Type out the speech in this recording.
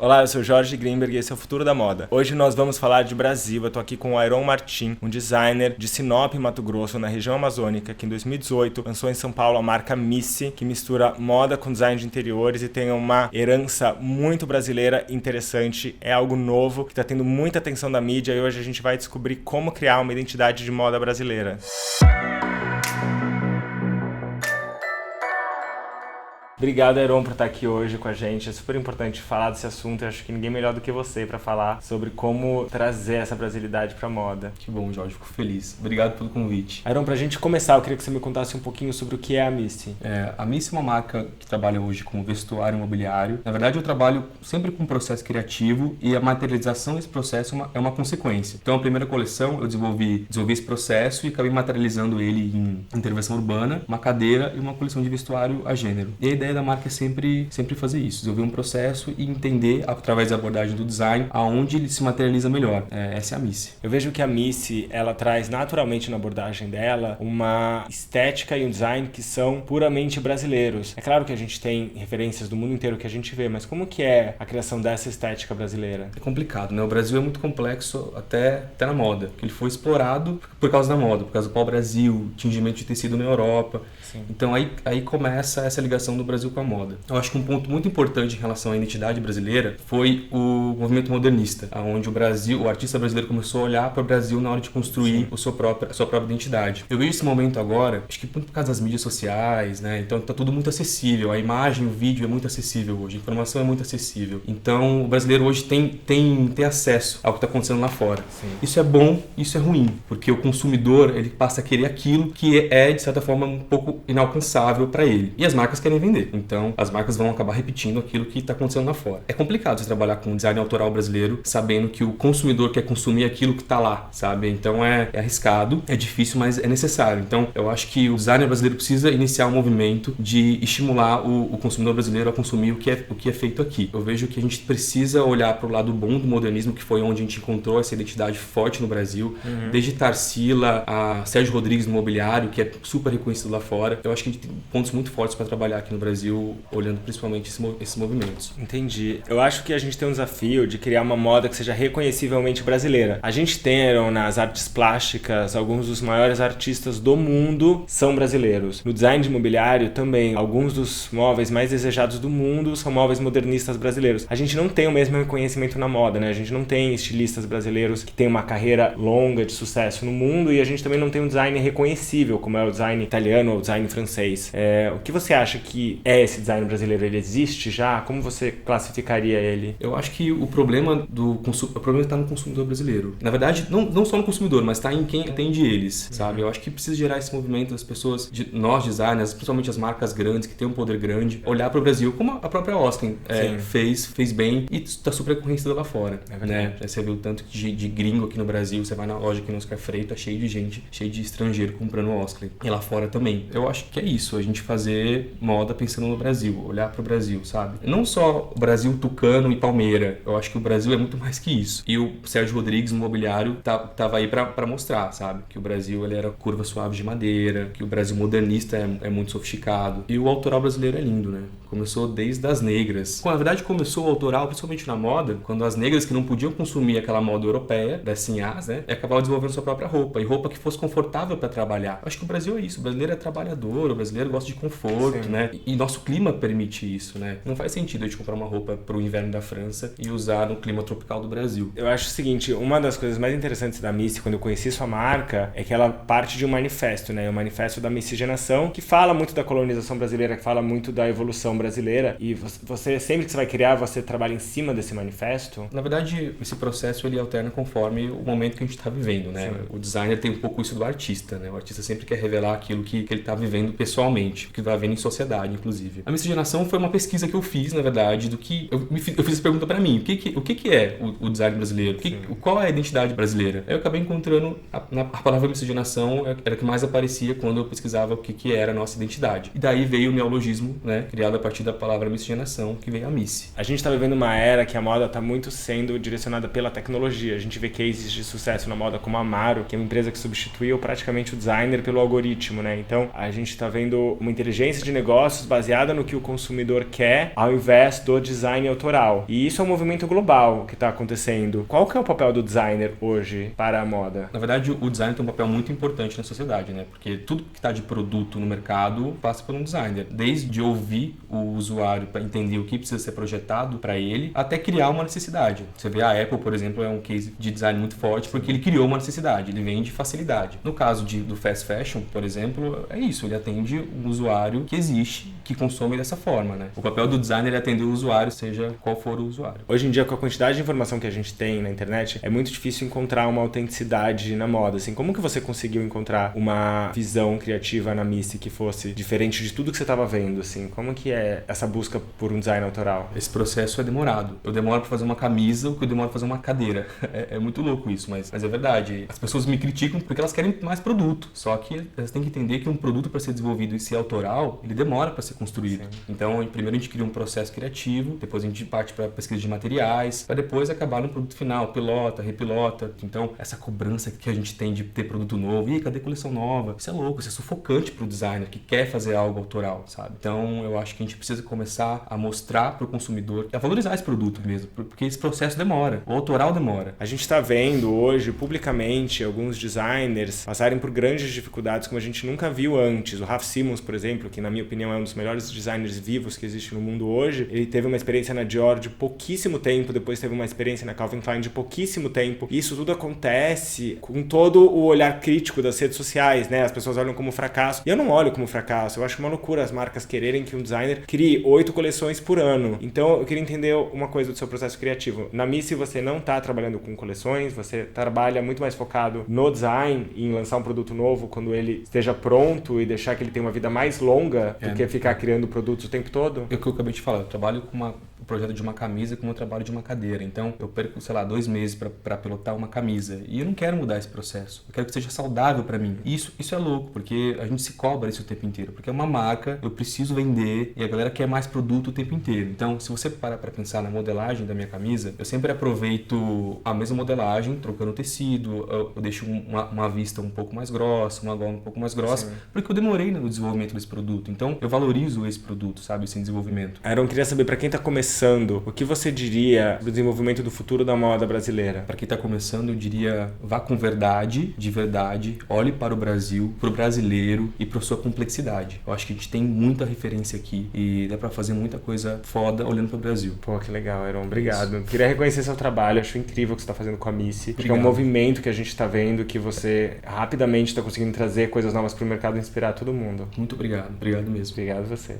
Olá, eu sou Jorge Greenberg e esse é o Futuro da Moda. Hoje nós vamos falar de Brasil. Eu tô aqui com o Aeron Martin, um designer de Sinop, Mato Grosso, na região amazônica, que em 2018 lançou em São Paulo a marca Missy, que mistura moda com design de interiores e tem uma herança muito brasileira interessante. É algo novo que está tendo muita atenção da mídia e hoje a gente vai descobrir como criar uma identidade de moda brasileira. Obrigado, Aeron, por estar aqui hoje com a gente. É super importante falar desse assunto. Eu acho que ninguém melhor do que você para falar sobre como trazer essa brasilidade para a moda. Que bom, Jorge. Fico feliz. Obrigado pelo convite. Aeron, para a gente começar, eu queria que você me contasse um pouquinho sobre o que é a Missy. A Missy é uma marca que trabalha hoje com vestuário imobiliário. Na verdade, eu trabalho sempre com um processo criativo e a materialização desse processo é uma consequência. Então, a primeira coleção, eu desenvolvi esse processo e acabei materializando ele em intervenção urbana, uma cadeira e uma coleção de vestuário a gênero. E a ideia da marca é sempre fazer isso, desenvolver um processo e entender, através da abordagem do design, aonde ele se materializa melhor. Essa é a Missy. Eu vejo que a Missy, ela traz naturalmente na abordagem dela uma estética e um design que são puramente brasileiros. É claro que a gente tem referências do mundo inteiro que a gente vê, mas como que é a criação dessa estética brasileira? É complicado, né? O Brasil é muito complexo até na moda, que ele foi explorado por causa da moda, por causa do pau-brasil, tingimento de tecido na Europa. Sim. Então aí começa essa ligação do Brasil com a moda. Eu acho que um ponto muito importante em relação à identidade brasileira foi o movimento modernista, onde o artista brasileiro começou a olhar para o Brasil na hora de construir a sua própria identidade. Eu vejo esse momento agora, acho que por causa das mídias sociais, né? Então tá tudo muito acessível, a imagem, o vídeo é muito acessível hoje, a informação é muito acessível. Então o brasileiro hoje tem acesso ao que está acontecendo lá fora. Sim. Isso é bom, isso é ruim, porque o consumidor ele passa a querer aquilo que é de certa forma um pouco inalcançável para ele. E as marcas querem vender. Então, as marcas vão acabar repetindo aquilo que está acontecendo lá fora. É complicado você trabalhar com design autoral brasileiro, sabendo que o consumidor quer consumir aquilo que está lá, sabe? Então, é arriscado, é difícil, mas é necessário. Então, eu acho que o designer brasileiro precisa iniciar um movimento de estimular o consumidor brasileiro a consumir o que é feito aqui. Eu vejo que a gente precisa olhar para o lado bom do modernismo, que foi onde a gente encontrou essa identidade forte no Brasil, desde Tarsila a Sérgio Rodrigues no mobiliário, que é super reconhecido lá fora. Eu acho que a gente tem pontos muito fortes para trabalhar aqui no Brasil, olhando principalmente esses movimentos. Entendi. Eu acho que a gente tem um desafio de criar uma moda que seja reconhecivelmente brasileira. A gente tem, nas artes plásticas, alguns dos maiores artistas do mundo são brasileiros. No design de mobiliário também, alguns dos móveis mais desejados do mundo são móveis modernistas brasileiros. A gente não tem o mesmo reconhecimento na moda, né? A gente não tem estilistas brasileiros que têm uma carreira longa de sucesso no mundo e a gente também não tem um design reconhecível, como é o design italiano ou o design francês. O que você acha que é esse design brasileiro? Ele existe já? Como você classificaria ele? Eu acho que o problema está no consumidor brasileiro. Na verdade, não só no consumidor, mas está em quem atende eles, sabe? Eu acho que precisa gerar esse movimento das pessoas, nós designers, principalmente as marcas grandes, que têm um poder grande, olhar para o Brasil, como a própria Oscar fez bem e está super reconhecida lá fora. Né? Você viu tanto de gringo aqui no Brasil, você vai na loja aqui no Oscar Freire, tá cheio de gente, cheio de estrangeiro comprando o Oscar. E lá fora também. Eu acho que é isso, a gente fazer moda pensando no Brasil, olhar para o Brasil, sabe? Não só o Brasil tucano e palmeira, eu acho que o Brasil é muito mais que isso. E o Sérgio Rodrigues, no mobiliário, tava aí para mostrar, sabe? Que o Brasil ele era curva suave de madeira, que o Brasil modernista é muito sofisticado. E o autoral brasileiro é lindo, né? Começou desde as negras. Na verdade, começou o autoral, principalmente na moda, quando as negras que não podiam consumir aquela moda europeia, das sinhás, né? Acabavam desenvolvendo sua própria roupa. E roupa que fosse confortável para trabalhar. Eu acho que o Brasil é isso. O brasileiro é trabalhador, o brasileiro gosta de conforto, né? E nosso clima permite isso, né? Não faz sentido a gente comprar uma roupa pro inverno da França e usar no clima tropical do Brasil. Eu acho o seguinte, uma das coisas mais interessantes da Missy, quando eu conheci sua marca, é que ela parte de um manifesto, né? O manifesto da miscigenação, que fala muito da colonização brasileira, que fala muito da evolução brasileira. E você, sempre que você vai criar, você trabalha em cima desse manifesto? Na verdade, esse processo ele alterna conforme o momento que a gente está vivendo, né? Sim. O designer tem um pouco isso do artista, né? O artista sempre quer revelar aquilo que ele está vivendo pessoalmente, o que vai vendo em sociedade, inclusive. A miscigenação foi uma pesquisa que eu fiz, na verdade, do que... Eu fiz essa pergunta para mim, o que é o design brasileiro? Qual é a identidade brasileira? Aí eu acabei encontrando a palavra miscigenação, era a que mais aparecia quando eu pesquisava o que era a nossa identidade. E daí veio o neologismo, né? Criado a partir da palavra miscigenação, que veio a Missy. A gente está vivendo uma era que a moda está muito sendo direcionada pela tecnologia. A gente vê cases de sucesso na moda como a Amaro, que é uma empresa que substituiu praticamente o designer pelo algoritmo, né? Então, a gente está vendo uma inteligência de negócios baseada no que o consumidor quer, ao invés do design autoral. E isso é um movimento global que está acontecendo. Qual que é o papel do designer hoje para a moda? Na verdade, o design tem um papel muito importante na sociedade, né? Porque tudo que está de produto no mercado passa por um designer. Desde ouvir o usuário para entender o que precisa ser projetado para ele, até criar uma necessidade. Você vê a Apple, por exemplo, é um case de design muito forte porque ele criou uma necessidade, ele vende facilidade. No caso do fast fashion, por exemplo, é isso, ele atende um usuário que existe, que consome dessa forma, né? O papel do designer é atender o usuário, seja qual for o usuário. Hoje em dia, com a quantidade de informação que a gente tem na internet, é muito difícil encontrar uma autenticidade na moda. Assim, como que você conseguiu encontrar uma visão criativa na Missy que fosse diferente de tudo que você estava vendo? Assim, como que é essa busca por um design autoral? Esse processo é demorado. Eu demoro para fazer uma camisa, o que eu demoro para fazer uma cadeira. É muito louco isso, mas é verdade. As pessoas me criticam porque elas querem mais produto. Só que elas têm que entender que um produto para ser desenvolvido e ser autoral, ele demora para ser construído. Sim. Então, primeiro a gente cria um processo criativo, depois a gente parte para pesquisa de materiais, para depois acabar no produto final, pilota, repilota. Então, essa cobrança que a gente tem de ter produto novo, e cadê coleção nova? Isso é louco, isso é sufocante para o designer que quer fazer algo autoral, sabe? Então, eu acho que a gente precisa começar a mostrar para o consumidor, a valorizar esse produto mesmo, porque esse processo demora, o autoral demora. A gente está vendo hoje, publicamente, alguns designers passarem por grandes dificuldades como a gente nunca viu antes. O Raf Simons, por exemplo, que na minha opinião é um dos melhores designers vivos que existe no mundo hoje, ele teve uma experiência na Dior de pouquíssimo tempo, depois teve uma experiência na Calvin Klein de pouquíssimo tempo. E isso tudo acontece com todo o olhar crítico das redes sociais, né? As pessoas olham como fracasso. E eu não olho como fracasso. Eu acho uma loucura as marcas quererem que um designer crie 8 coleções por ano. Então, eu queria entender uma coisa do seu processo criativo. Na Missy, você não está trabalhando com coleções, você trabalha muito mais focado no design, em lançar um produto novo quando ele esteja pronto e deixar que ele tenha uma vida mais longa do que ficar criando produtos o tempo todo? É o que eu acabei de falar. Eu trabalho com o projeto de uma camisa como eu trabalho de uma cadeira. Então, eu perco, sei lá, 2 meses para pilotar uma camisa. E eu não quero mudar esse processo. Eu quero que seja saudável para mim. Isso é louco, porque a gente se cobra isso o tempo inteiro. Porque é uma marca, eu preciso vender e a galera quer mais produto o tempo inteiro. Então, se você parar para pensar na modelagem da minha camisa, eu sempre aproveito a mesma modelagem, trocando tecido, eu deixo uma vista um pouco mais grossa, uma gola um pouco mais grossa, sim, porque eu demorei no desenvolvimento desse produto. Então, eu valorizo esse produto, sabe, esse desenvolvimento. Aaron, queria saber, para quem está começando, o que você diria do desenvolvimento do futuro da moda brasileira? Para quem está começando, eu diria, vá com verdade, de verdade, olhe para o Brasil, para o brasileiro e para sua complexidade. Eu acho que a gente tem muita referência aqui e dá para fazer muita coisa foda olhando para o Brasil. Pô, que legal, Aaron. Obrigado. Isso. Queria reconhecer seu trabalho, acho incrível o que você está fazendo com a Missy. Porque é um movimento que a gente está vendo, que você rapidamente está conseguindo trazer coisas novas para o mercado e inspirar todo mundo. Muito obrigado. Obrigado mesmo. Obrigado a você.